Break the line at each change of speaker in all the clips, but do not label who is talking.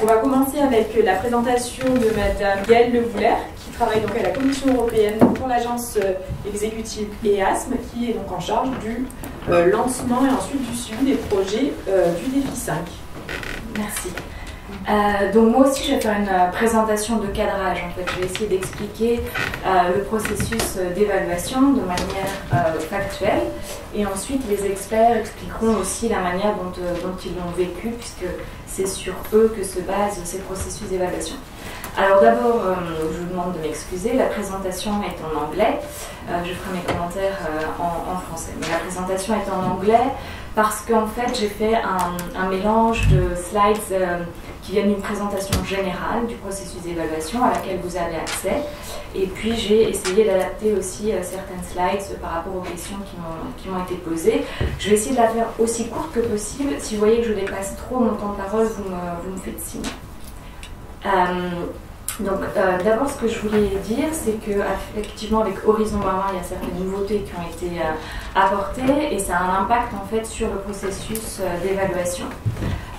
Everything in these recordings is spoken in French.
On va commencer avec la présentation de Madame Gaëlle Levouler, qui travaille donc à la Commission européenne pour l'agence exécutive EASM, qui est donc en charge du lancement et ensuite du suivi des projets du défi 5.
Merci. Donc moi aussi je vais faire une présentation de cadrage. En fait, je vais essayer d'expliquer le processus d'évaluation de manière factuelle, et ensuite les experts expliqueront aussi la manière dont ils l'ont vécu, puisque c'est sur eux que se basent ces processus d'évaluation. Alors d'abord, je vous demande de m'excuser, la présentation est en anglais. Je ferai mes commentaires en français. Mais la présentation est en anglais parce qu'en fait j'ai fait un mélange de slides qui viennent d'une présentation générale du processus d'évaluation à laquelle vous avez accès. Et puis j'ai essayé d'adapter aussi certaines slides par rapport aux questions qui m'ont été posées. Je vais essayer de la faire aussi courte que possible. Si vous voyez que je dépasse trop mon temps de parole, vous me faites signe. D'abord, ce que je voulais dire, c'est qu'effectivement, avec Horizon 2020, il y a certaines nouveautés qui ont été apportées et ça a un impact en fait sur le processus d'évaluation.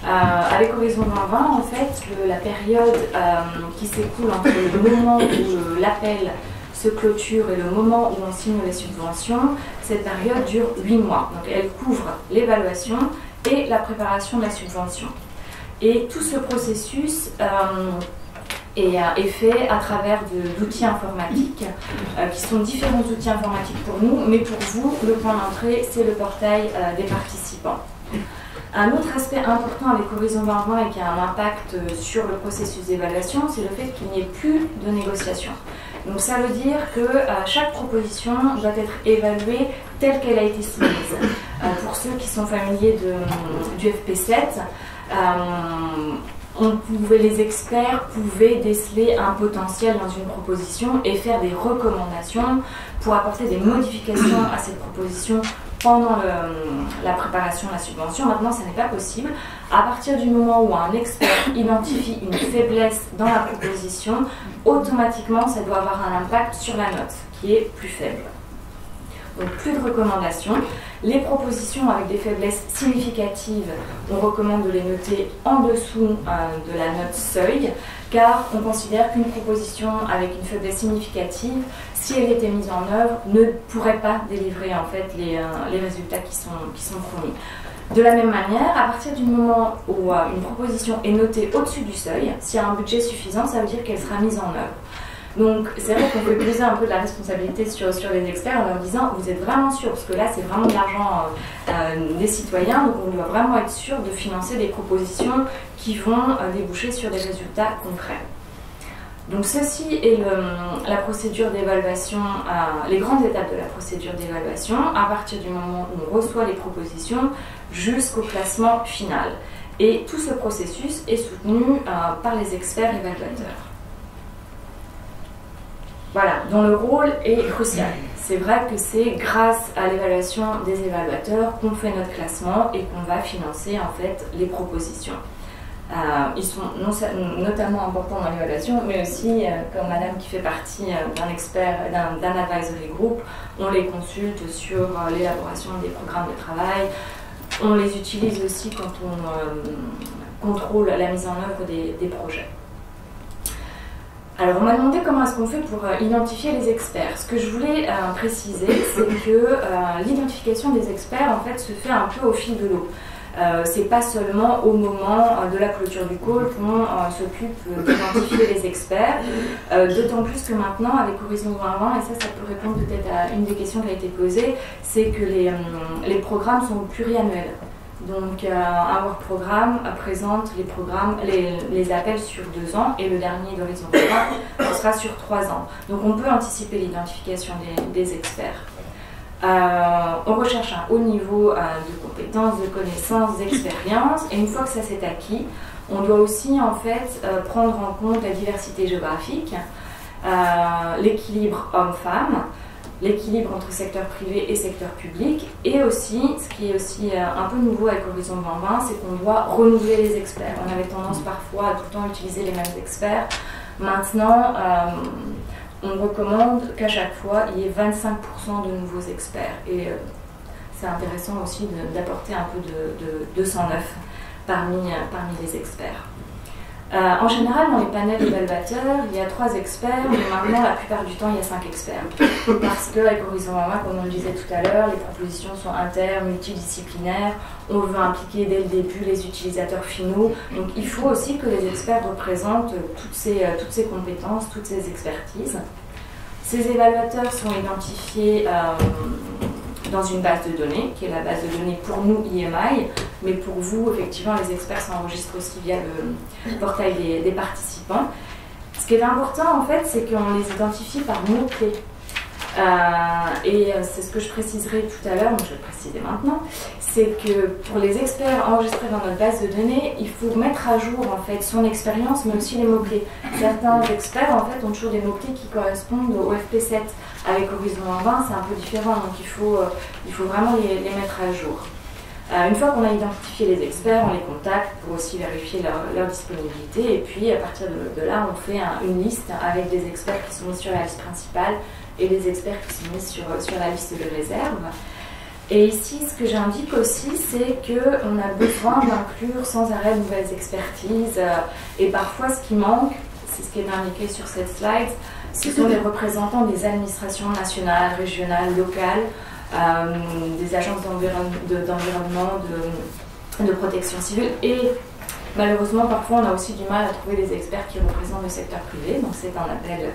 Avec Horizon 2020, en fait, la période qui s'écoule entre le moment où l'appel se clôture et le moment où on signe les subventions, cette période dure 8 mois. Donc, elle couvre l'évaluation et la préparation de la subvention. Et tout ce processus est fait à travers d'outils informatiques qui sont différents outils informatiques pour nous, mais pour vous, le point d'entrée, c'est le portail des participants. Un autre aspect important avec Horizon 2020 et qui a un impact sur le processus d'évaluation, c'est le fait qu'il n'y ait plus de négociation. Donc ça veut dire que chaque proposition doit être évaluée telle qu'elle a été soumise. Pour ceux qui sont familiers du FP7, les experts pouvaient déceler un potentiel dans une proposition et faire des recommandations pour apporter des modifications à cette proposition pendant la préparation de la subvention. Maintenant, ça n'est pas possible. À partir du moment où un expert identifie une faiblesse dans la proposition, automatiquement, ça doit avoir un impact sur la note, qui est plus faible. Donc, plus de recommandations. Les propositions avec des faiblesses significatives, on recommande de les noter en dessous de la note seuil, car on considère qu'une proposition avec une faiblesse significative, si elle était mise en œuvre, ne pourrait pas délivrer en fait les résultats qui sont promis. De la même manière, à partir du moment où une proposition est notée au-dessus du seuil, s'il y a un budget suffisant, ça veut dire qu'elle sera mise en œuvre. Donc c'est vrai qu'on peut peser un peu de la responsabilité sur les experts en leur disant vous êtes vraiment sûr, parce que là c'est vraiment de l'argent des citoyens, donc on doit vraiment être sûr de financer des propositions qui vont déboucher sur des résultats concrets. Donc ceci est la procédure d'évaluation, les grandes étapes de la procédure d'évaluation à partir du moment où on reçoit les propositions jusqu'au classement final. Et tout ce processus est soutenu par les experts évaluateurs. Voilà, dont le rôle est crucial. C'est vrai que c'est grâce à l'évaluation des évaluateurs qu'on fait notre classement et qu'on va financer en fait les propositions. Ils sont notamment importants dans l'évaluation, mais aussi, comme madame qui fait partie d'un advisory group, on les consulte sur l'élaboration des programmes de travail. On les utilise aussi quand on contrôle la mise en œuvre des projets. Alors on m'a demandé comment est-ce qu'on fait pour identifier les experts. Ce que je voulais préciser, c'est que l'identification des experts en fait se fait un peu au fil de l'eau. C'est pas seulement au moment de la clôture du call qu'on s'occupe d'identifier les experts, d'autant plus que maintenant avec Horizon 2020, et ça peut répondre peut-être à une des questions qui a été posée, c'est que les programmes sont pluriannuels. Donc un work programme présente les appels sur 2 ans et le dernier d'Horizon 2020 sera sur 3 ans. Donc on peut anticiper l'identification des experts. On recherche un haut niveau de compétences, de connaissances, d'expérience, et une fois que ça s'est acquis, on doit aussi en fait prendre en compte la diversité géographique, l'équilibre homme-femme, l'équilibre entre secteur privé et secteur public, et aussi, ce qui est aussi un peu nouveau avec Horizon 2020, c'est qu'on doit renouveler les experts. On avait tendance parfois à tout le temps utiliser les mêmes experts. Maintenant, on recommande qu'à chaque fois, il y ait 25% de nouveaux experts. Et c'est intéressant aussi d'apporter un peu de sang neuf parmi les experts. En général, dans les panels évaluateurs, il y a 3 experts, mais maintenant, la plupart du temps, il y a 5 experts. Parce qu'avec Horizon 2020, comme on le disait tout à l'heure, les propositions sont multidisciplinaires, on veut impliquer dès le début les utilisateurs finaux. Donc il faut aussi que les experts représentent toutes ces compétences, toutes ces expertises. Ces évaluateurs sont identifiés dans une base de données, qui est la base de données pour nous IMI, mais pour vous, effectivement, les experts s'enregistrent aussi via le portail des participants. Ce qui est important, en fait, c'est qu'on les identifie par mots-clés. Et c'est ce que je préciserai tout à l'heure, donc je vais le préciser maintenant, c'est que pour les experts enregistrés dans notre base de données, il faut mettre à jour en fait son expérience, mais aussi les mots-clés. Certains experts en fait ont toujours des mots-clés qui correspondent au FP7. Avec Horizon 2020, c'est un peu différent, donc il faut vraiment les mettre à jour. Une fois qu'on a identifié les experts, on les contacte pour aussi vérifier leur disponibilité, et puis à partir de là, on fait une liste avec des experts qui sont mis sur la liste principale et les experts qui sont mis sur la liste de réserve. Et ici, ce que j'indique aussi, c'est qu'on a besoin d'inclure sans arrêt de nouvelles expertises. Et parfois, ce qui manque, c'est ce qui est indiqué sur cette slide, ce sont les représentants des administrations nationales, régionales, locales, des agences d'environnement, de protection civile. Et malheureusement, parfois, on a aussi du mal à trouver des experts qui représentent le secteur privé. Donc, c'est un appel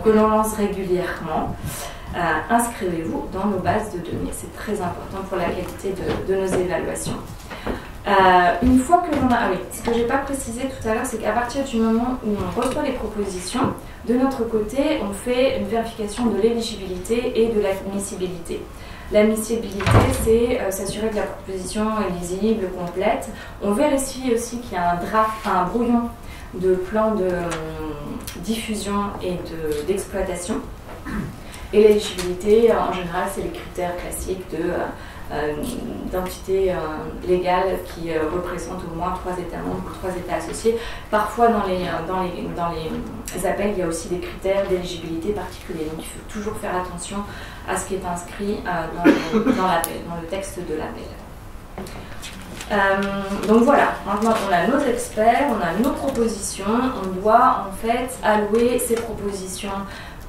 que l'on lance régulièrement. Inscrivez-vous dans nos bases de données. C'est très important pour la qualité de nos évaluations. Une fois que l'on a... Ah oui, ce que je n'ai pas précisé tout à l'heure, c'est qu'à partir du moment où on reçoit les propositions, de notre côté, on fait une vérification de l'éligibilité et de l'admissibilité. L'admissibilité, c'est s'assurer que la proposition est lisible, complète. On vérifie aussi qu'il y a un brouillon de plan de diffusion et d'exploitation. Et l'éligibilité, en général, c'est les critères classiques d'entité légale qui représente au moins 3 États membres ou 3 États associés. Parfois, dans les appels, il y a aussi des critères d'éligibilité particuliers. Donc, il faut toujours faire attention à ce qui est inscrit dans l'appel, dans le texte de l'appel. Donc voilà, maintenant on a nos experts, on a nos propositions, on doit en fait allouer ces propositions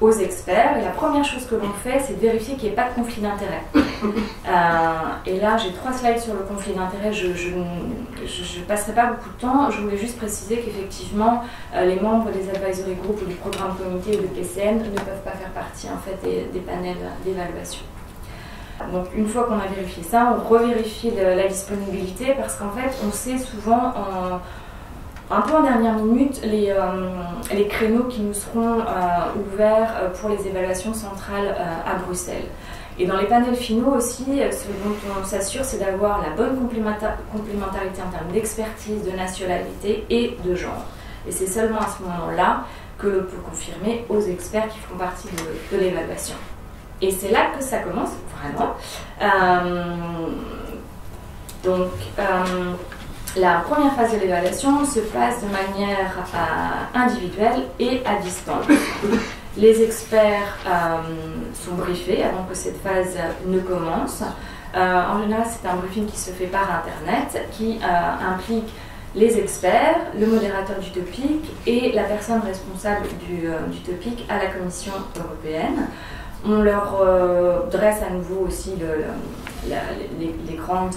aux experts. Et la première chose que l'on fait, c'est de vérifier qu'il n'y ait pas de conflit d'intérêt. Et là, j'ai 3 slides sur le conflit d'intérêt. Je ne passerai pas beaucoup de temps. Je voulais juste préciser qu'effectivement, les membres des advisory group ou du programme comité ou du PCN ne peuvent pas faire partie en fait, des panels d'évaluation. Donc une fois qu'on a vérifié ça, on revérifie la disponibilité parce qu'en fait, on sait souvent un peu en dernière minute les créneaux qui nous seront ouverts pour les évaluations centrales à Bruxelles. Et dans les panels finaux aussi, ce dont on s'assure, c'est d'avoir la bonne complémentarité en termes d'expertise, de nationalité et de genre. Et c'est seulement à ce moment-là que l'on peut confirmer aux experts qui font partie de l'évaluation. Et c'est là que ça commence, vraiment. La première phase de l'évaluation se passe de manière individuelle et à distance. Les experts sont briefés avant que cette phase ne commence. En général, c'est un briefing qui se fait par Internet, qui implique les experts, le modérateur du topic et la personne responsable du topic à la Commission européenne. On leur dresse à nouveau aussi les grandes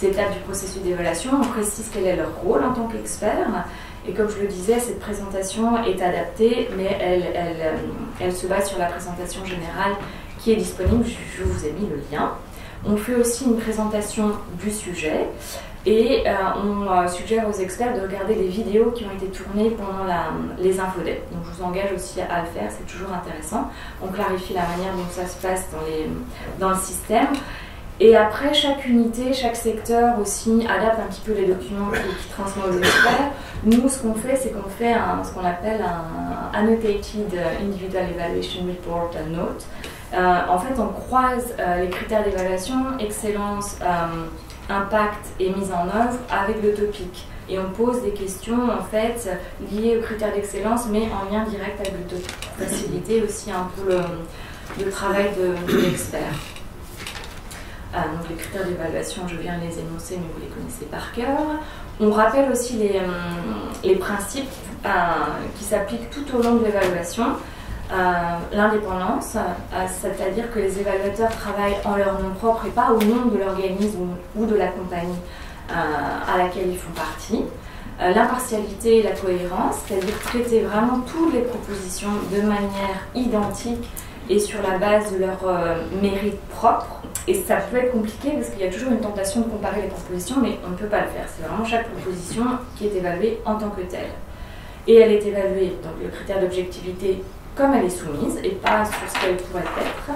étapes du processus d'évaluation. On précise quel est leur rôle en tant qu'expert. Et comme je le disais, cette présentation est adaptée, mais elle se base sur la présentation générale qui est disponible. Je vous ai mis le lien. On fait aussi une présentation du sujet. Et on suggère aux experts de regarder des vidéos qui ont été tournées pendant les infodeps. Donc je vous engage aussi à le faire, c'est toujours intéressant. On clarifie la manière dont ça se passe dans le système. Et après, chaque unité, chaque secteur aussi adapte un petit peu les documents qui transmet aux experts. Nous, ce qu'on fait, c'est qu'on fait ce qu'on appelle un Annotated Individual Evaluation Report Note. En fait, on croise les critères d'évaluation, excellence, impact et mise en œuvre avec le topic. Et on pose des questions en fait liées aux critères d'excellence, mais en lien direct avec le topic, pour faciliter aussi un peu le travail de l'expert. Donc les critères d'évaluation, je viens de les énoncer, mais vous les connaissez par cœur. On rappelle aussi les principes qui s'appliquent tout au long de l'évaluation. L'indépendance, c'est-à-dire que les évaluateurs travaillent en leur nom propre et pas au nom de l'organisme ou de la compagnie à laquelle ils font partie. L'impartialité et la cohérence, c'est-à-dire traiter vraiment toutes les propositions de manière identique et sur la base de leur mérite propre. Et ça peut être compliqué parce qu'il y a toujours une tentation de comparer les propositions, mais on ne peut pas le faire. C'est vraiment chaque proposition qui est évaluée en tant que telle. Et elle est évaluée, donc le critère d'objectivité, comme elle est soumise et pas sur ce qu'elle pourrait être.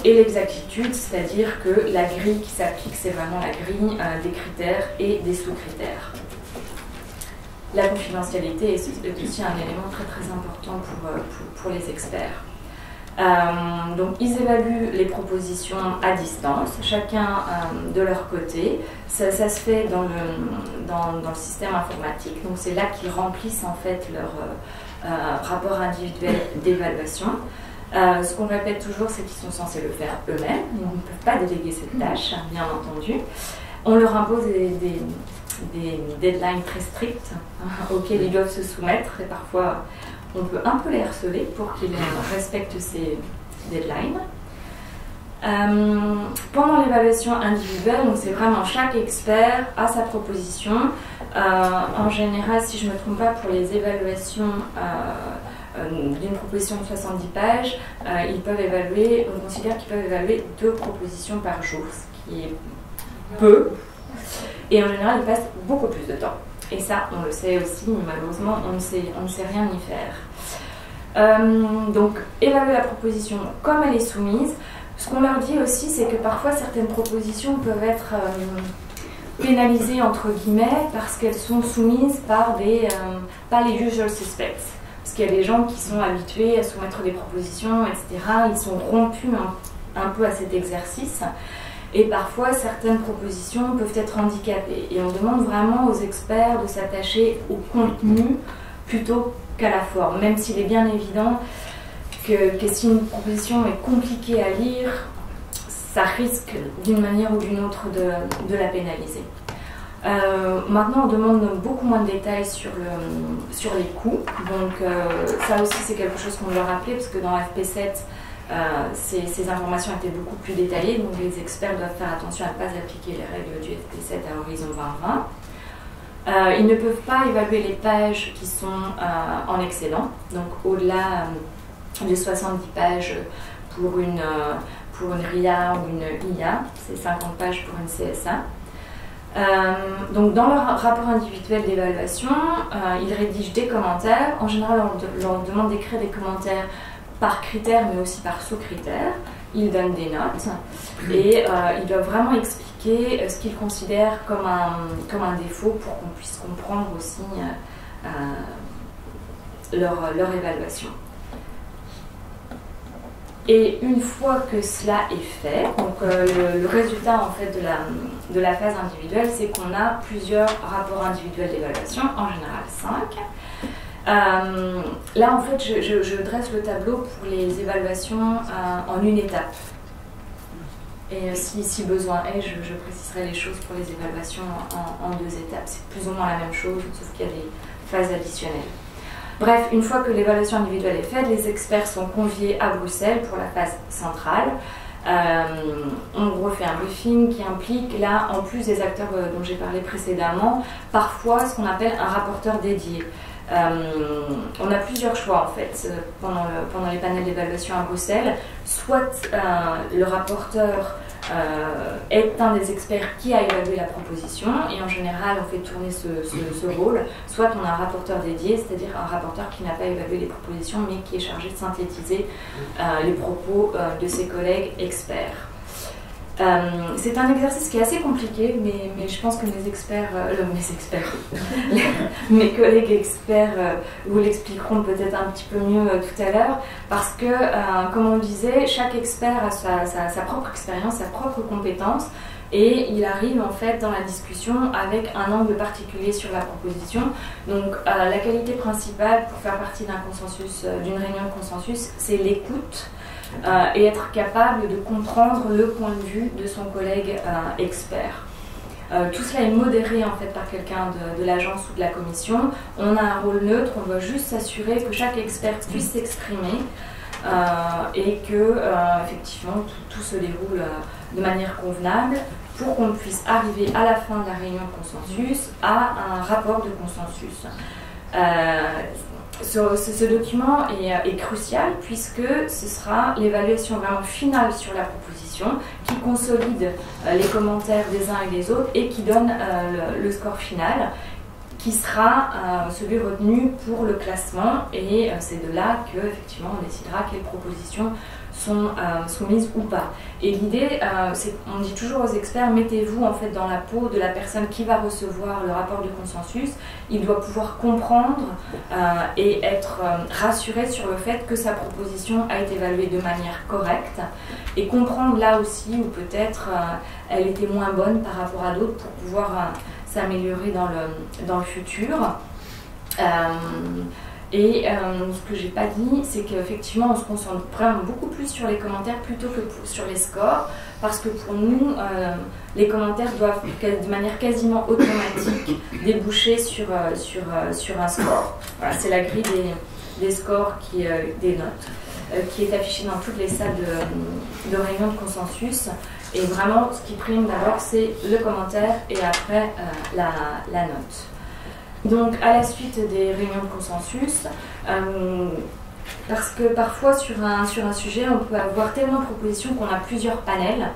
Et l'exactitude, c'est-à-dire que la grille qui s'applique, c'est vraiment la grille des critères et des sous-critères. La confidentialité est aussi un élément très très important pour les experts. Donc ils évaluent les propositions à distance, chacun de leur côté. Ça se fait dans le système informatique, donc c'est là qu'ils remplissent en fait leur rapport individuel d'évaluation. Ce qu'on répète toujours, c'est qu'ils sont censés le faire eux-mêmes, ils ne peuvent pas déléguer cette tâche, bien entendu. On leur impose des deadlines très strictes auxquelles ils doivent se soumettre, et parfois on peut un peu les harceler pour qu'ils respectent ces deadlines. Pendant l'évaluation individuelle, donc c'est vraiment chaque expert a sa proposition. En général, si je ne me trompe pas, pour les évaluations d'une proposition de 70 pages, on considère qu'ils peuvent évaluer 2 propositions par jour, ce qui est peu. Et en général, ils passent beaucoup plus de temps. Et ça, on le sait aussi, mais malheureusement, on ne sait rien y faire. Donc, évaluer la proposition comme elle est soumise. Ce qu'on leur dit aussi, c'est que parfois, certaines propositions peuvent être pénalisées, entre guillemets, parce qu'elles sont soumises par les usual suspects. Parce qu'il y a des gens qui sont habitués à soumettre des propositions, etc. Ils sont rompus un peu à cet exercice. Et parfois, certaines propositions peuvent être handicapées. Et on demande vraiment aux experts de s'attacher au contenu plutôt qu'à la forme, même s'il est bien évident que si une proposition est compliquée à lire, ça risque d'une manière ou d'une autre de la pénaliser. Maintenant, on demande beaucoup moins de détails sur les coûts. Donc, ça aussi, c'est quelque chose qu'on doit rappeler, parce que dans FP7, ces informations étaient beaucoup plus détaillées, donc les experts doivent faire attention à ne pas appliquer les règles du FP7 à horizon 2020. Ils ne peuvent pas évaluer les pages qui sont en excédent, donc au-delà de 70 pages pour une RIA ou une IA, c'est 50 pages pour une CSA. Donc dans leur rapport individuel d'évaluation, ils rédigent des commentaires. En général, on leur demande d'écrire des commentaires par critère, mais aussi par sous-critère. Ils donnent des notes et ils doivent vraiment expliquer ce qu'ils considèrent comme un défaut pour qu'on puisse comprendre aussi leur évaluation. Et une fois que cela est fait, donc le résultat en fait de la phase individuelle, c'est qu'on a plusieurs rapports individuels d'évaluation, en général 5. Là, en fait, je dresse le tableau pour les évaluations en une étape. Et si besoin est, je préciserai les choses pour les évaluations en 2 étapes. C'est plus ou moins la même chose, sauf qu'il y a des phases additionnelles. Bref, une fois que l'évaluation individuelle est faite, les experts sont conviés à Bruxelles pour la phase centrale. On refait un briefing qui implique, là, en plus des acteurs dont j'ai parlé précédemment, parfois ce qu'on appelle un rapporteur dédié. On a plusieurs choix en fait pendant les panels d'évaluation à Bruxelles. Soit le rapporteur est un des experts qui a évalué la proposition et en général on fait tourner ce rôle, soit on a un rapporteur dédié, c'est-à-dire un rapporteur qui n'a pas évalué les propositions mais qui est chargé de synthétiser les propos de ses collègues experts. C'est un exercice qui est assez compliqué, mais je pense que mes collègues experts vous l'expliqueront peut-être un petit peu mieux tout à l'heure, parce que, comme on le disait, chaque expert a sa propre expérience, sa propre compétence, et il arrive en fait dans la discussion avec un angle particulier sur la proposition. Donc la qualité principale pour faire partie d'un consensus, d'une réunion de consensus, c'est l'écoute. Et être capable de comprendre le point de vue de son collègue expert. Tout cela est modéré en fait par quelqu'un de l'agence ou de la commission. On a un rôle neutre, on doit juste s'assurer que chaque expert puisse s'exprimer et que effectivement tout se déroule de manière convenable pour qu'on puisse arriver à la fin de la réunion de consensus à un rapport de consensus. Ce document est crucial puisque ce sera l'évaluation vraiment finale sur la proposition qui consolide les commentaires des uns et des autres et qui donne le score final qui sera celui retenu pour le classement et c'est de là que effectivement on décidera quelles propositions sont soumises ou pas. Et l'idée, c'est on dit toujours aux experts, mettez-vous en fait dans la peau de la personne qui va recevoir le rapport de consensus. Il doit pouvoir comprendre et être rassuré sur le fait que sa proposition a été évaluée de manière correcte et comprendre là aussi où peut-être elle était moins bonne par rapport à d'autres pour pouvoir s'améliorer dans le futur. Ce que j'ai pas dit, c'est qu'effectivement on se concentre vraiment beaucoup plus sur les commentaires plutôt que sur les scores, parce que pour nous, les commentaires doivent de manière quasiment automatique déboucher sur un score. Voilà, c'est la grille des scores, des notes, qui est affichée dans toutes les salles de réunion de consensus. Et vraiment, ce qui prime d'abord, c'est le commentaire et après la note. Donc, à la suite des réunions de consensus, parce que parfois sur un sujet, on peut avoir tellement de propositions qu'on a plusieurs panels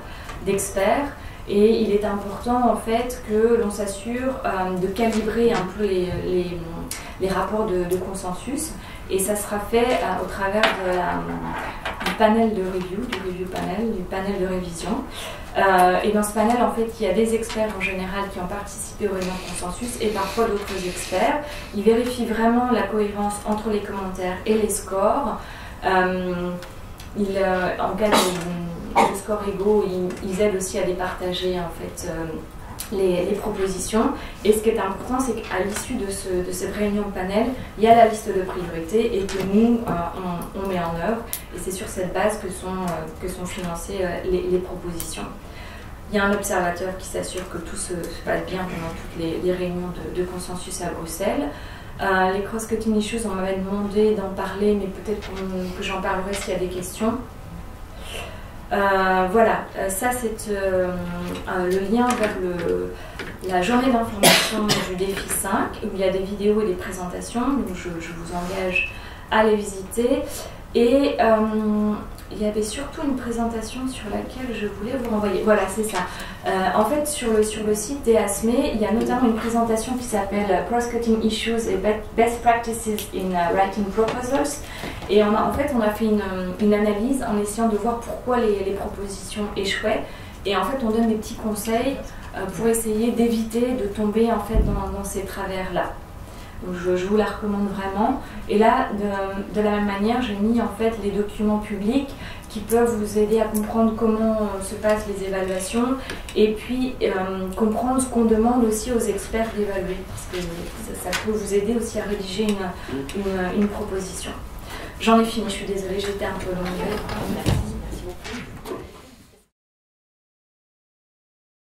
d'experts et il est important en fait que l'on s'assure de calibrer un peu les rapports de consensus et ça sera fait au travers du panel de review, du panel de révision. Et dans ce panel, en fait, il y a des experts en général qui ont participé aux réunions de consensus et parfois d'autres experts. Ils vérifient vraiment la cohérence entre les commentaires et les scores. En cas de scores égaux, ils aident aussi à départager en fait les propositions. Et ce qui est important, c'est qu'à l'issue de cette réunion de panel, il y a la liste de priorités et que nous, on met en œuvre. Et c'est sur cette base que sont financées les propositions. Il y a un observateur qui s'assure que tout se passe bien pendant toutes les réunions de consensus à Bruxelles. Les cross-cutting issues, on m'avait demandé d'en parler, mais peut-être que j'en parlerai s'il y a des questions. Voilà, ça c'est le lien vers la journée d'information du défi 5, où il y a des vidéos et des présentations, donc je vous engage à les visiter. Et il y avait surtout une présentation sur laquelle je voulais vous renvoyer. Voilà, c'est ça. En fait, sur le site d'EASME, il y a notamment une présentation qui s'appelle Cross-Cutting Issues et Best Practices in Writing Proposals. Et on a fait une analyse en essayant de voir pourquoi les propositions échouaient. Et en fait, on donne des petits conseils pour essayer d'éviter de tomber en fait dans ces travers-là. Donc je vous la recommande vraiment. Et là, de la même manière, j'ai mis en fait les documents publics qui peuvent vous aider à comprendre comment se passent les évaluations et puis comprendre ce qu'on demande aussi aux experts d'évaluer, parce que ça peut vous aider aussi à rédiger une proposition. J'en ai fini, je suis désolée, j'étais un peu longue. Merci.